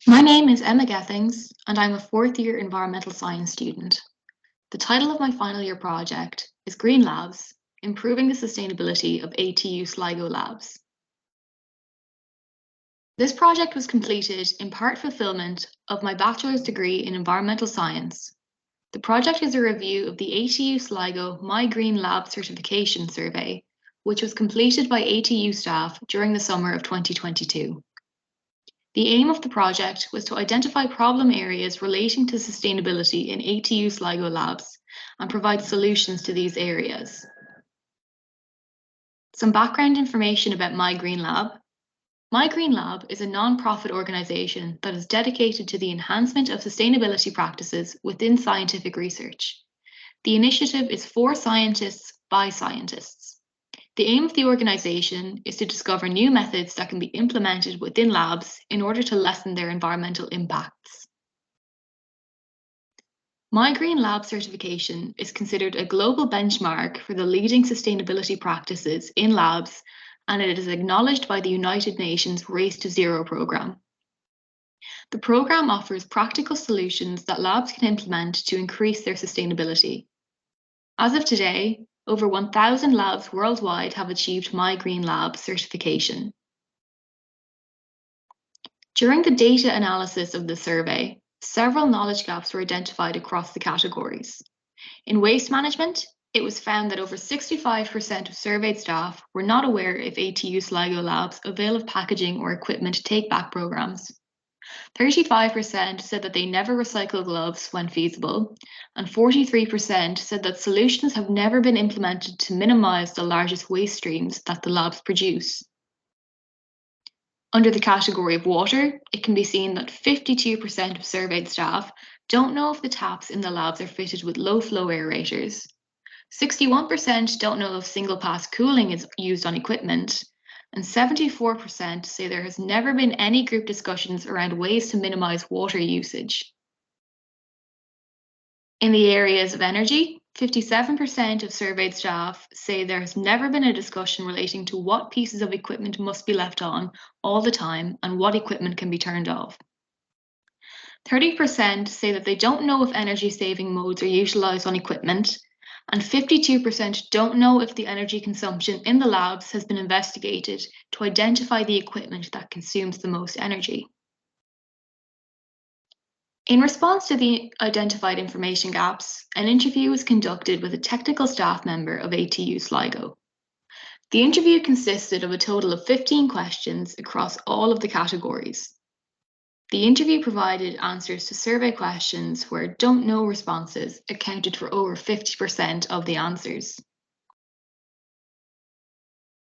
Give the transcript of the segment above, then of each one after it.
My name is Emma Gethings, and I'm a fourth year environmental science student. The title of my final year project is Green Labs, Improving the Sustainability of ATU Sligo Labs. This project was completed in part fulfillment of my bachelor's degree in environmental science. The project is a review of the ATU Sligo My Green Lab certification survey, which was completed by ATU staff during the summer of 2022. The aim of the project was to identify problem areas relating to sustainability in ATU Sligo labs and provide solutions to these areas. Some background information about My Green Lab. My Green Lab is a non-profit organisation that is dedicated to the enhancement of sustainability practices within scientific research. The initiative is for scientists by scientists. The aim of the organisation is to discover new methods that can be implemented within labs in order to lessen their environmental impacts. My Green Lab certification is considered a global benchmark for the leading sustainability practices in labs, and it is acknowledged by the United Nations Race to Zero programme. The programme offers practical solutions that labs can implement to increase their sustainability. As of today, over 1,000 labs worldwide have achieved My Green Lab certification. During the data analysis of the survey, several knowledge gaps were identified across the categories. In waste management, it was found that over 65% of surveyed staff were not aware if ATU Sligo labs avail of packaging or equipment take-back programs. 35% said that they never recycle gloves when feasible, and 43% said that solutions have never been implemented to minimise the largest waste streams that the labs produce. Under the category of water, it can be seen that 52% of surveyed staff don't know if the taps in the labs are fitted with low flow aerators. 61% don't know if single pass cooling is used on equipment, and 74% say there has never been any group discussions around ways to minimise water usage. In the areas of energy, 57% of surveyed staff say there has never been a discussion relating to what pieces of equipment must be left on all the time and what equipment can be turned off. 30% say that they don't know if energy saving modes are utilised on equipment, and 52% don't know if the energy consumption in the labs has been investigated to identify the equipment that consumes the most energy. In response to the identified information gaps, an interview was conducted with a technical staff member of ATU Sligo. The interview consisted of a total of 15 questions across all of the categories. The interview provided answers to survey questions where don't know responses accounted for over 50% of the answers.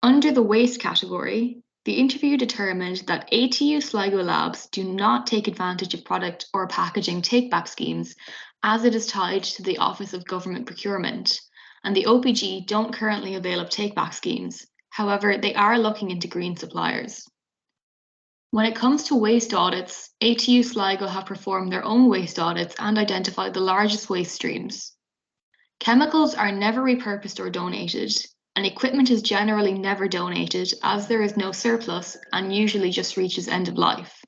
Under the waste category, the interview determined that ATU Sligo labs do not take advantage of product or packaging take-back schemes as it is tied to the Office of Government Procurement, and the OPG don't currently avail of take-back schemes. However, they are looking into green suppliers. When it comes to waste audits, ATU Sligo have performed their own waste audits and identified the largest waste streams. Chemicals are never repurposed or donated, and equipment is generally never donated as there is no surplus and usually just reaches end of life.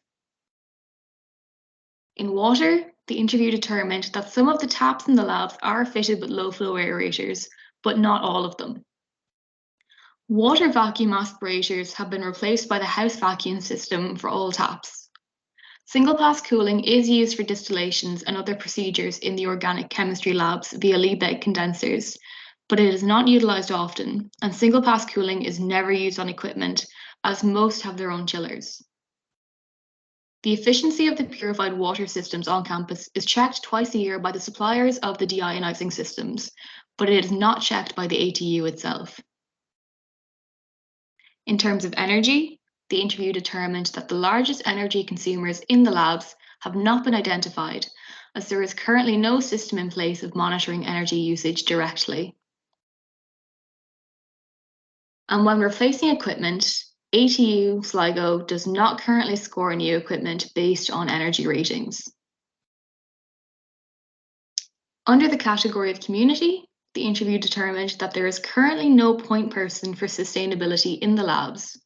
In water, the interview determined that some of the taps in the labs are fitted with low flow aerators, but not all of them. Water vacuum aspirators have been replaced by the house vacuum system for all taps. Single-pass cooling is used for distillations and other procedures in the organic chemistry labs via Liebig condensers, but it is not utilised often, and single-pass cooling is never used on equipment, as most have their own chillers. The efficiency of the purified water systems on campus is checked twice a year by the suppliers of the deionising systems, but it is not checked by the ATU itself. In terms of energy, the interview determined that the largest energy consumers in the labs have not been identified, as there is currently no system in place of monitoring energy usage directly. And when replacing equipment, ATU Sligo does not currently score new equipment based on energy ratings. Under the category of community, the interview determined that there is currently no point person for sustainability in the labs.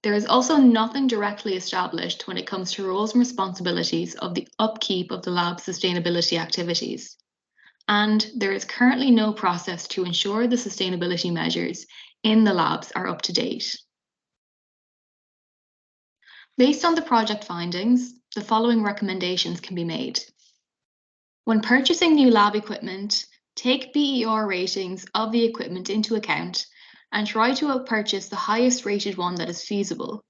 There is also nothing directly established when it comes to roles and responsibilities of the upkeep of the lab's sustainability activities. And there is currently no process to ensure the sustainability measures in the labs are up to date. Based on the project findings, the following recommendations can be made. When purchasing new lab equipment, take BER ratings of the equipment into account and try to purchase the highest rated one that is feasible.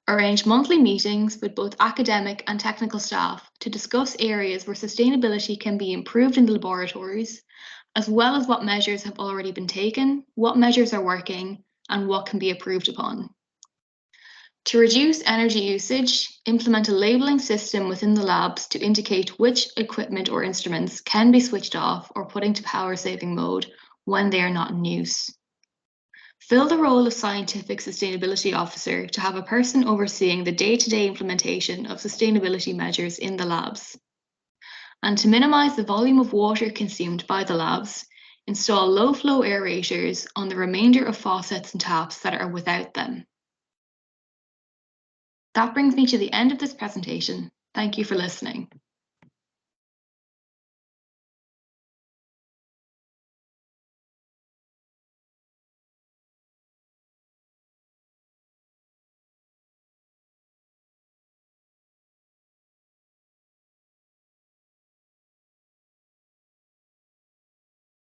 Arrange monthly meetings with both academic and technical staff to discuss areas where sustainability can be improved in the laboratories, as well as what measures have already been taken, what measures are working, and what can be improved upon. To reduce energy usage, implement a labelling system within the labs to indicate which equipment or instruments can be switched off or put into power saving mode when they are not in use. Fill the role of Scientific Sustainability Officer to have a person overseeing the day-to-day implementation of sustainability measures in the labs. And to minimise the volume of water consumed by the labs, install low-flow aerators on the remainder of faucets and taps that are without them. That brings me to the end of this presentation. Thank you for listening.